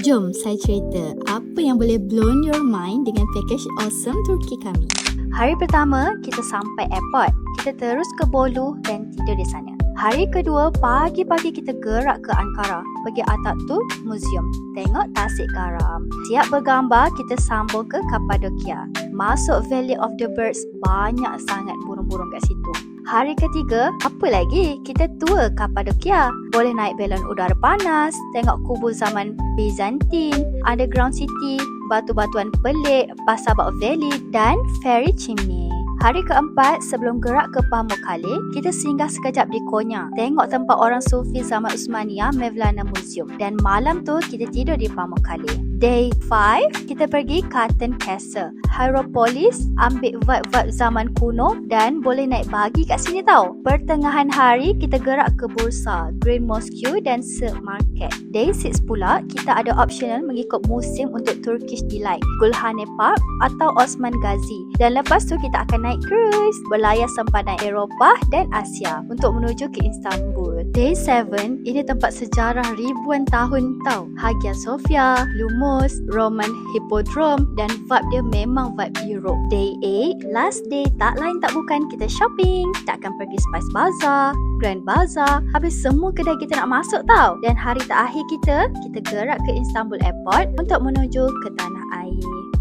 Jom saya cerita apa yang boleh blow your mind dengan package awesome Turki kami. Hari pertama, kita sampai airport. Kita terus ke Bolu dan tidur di sana. Hari kedua, pagi-pagi kita gerak ke Ankara, pergi Atatürk Museum, tengok Tasik Garam. Siap bergambar, kita sambung ke Kapadokia. Masuk Valley of the Birds, banyak sangat burung-burung kat situ. Hari ketiga, apa lagi? Kita tour Kapadokia. Boleh naik belon udara panas, tengok kubur zaman Byzantine, underground city, batu-batuan pelik, Pasar Baok Valley dan ferry chimney. Hari keempat, sebelum gerak ke Pamukkale, kita singgah sekejap di Konya. Tengok tempat orang Sufi zaman Uthmaniyah, Mevlana Museum. Dan malam tu, kita tidur di Pamukkale. Day 5, kita pergi Carlton Castle, Hierapolis, ambil vibe-vibe zaman kuno dan boleh naik buggy kat sini tau. Pertengahan hari, kita gerak ke Bursa, Green Mosque dan Silk Market. Day 6 pula, kita ada optional mengikut musim untuk Turkish Delight, Gulhane Park atau Osman Gazi. Dan lepas tu, kita akan naik cruise, berlayar sempadan Eropah dan Asia untuk menuju ke Istanbul. Day 7, ini tempat sejarah ribuan tahun tau. Hagia Sophia, Lumos, Roman Hippodrome dan vibe dia memang vibe Europe. Day 8, last day, tak lain tak bukan kita shopping. Kita akan pergi Spice Bazaar, Grand Bazaar, habis semua kedai kita nak masuk tau. Dan hari terakhir kita gerak ke Istanbul Airport untuk menuju ke tanah air.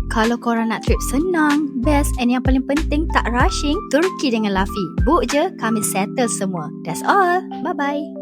Kalau korang nak trip senang, best and yang paling penting tak rushing, Turki dengan Lafi. Book je, kami settle semua. That's all. Bye-bye.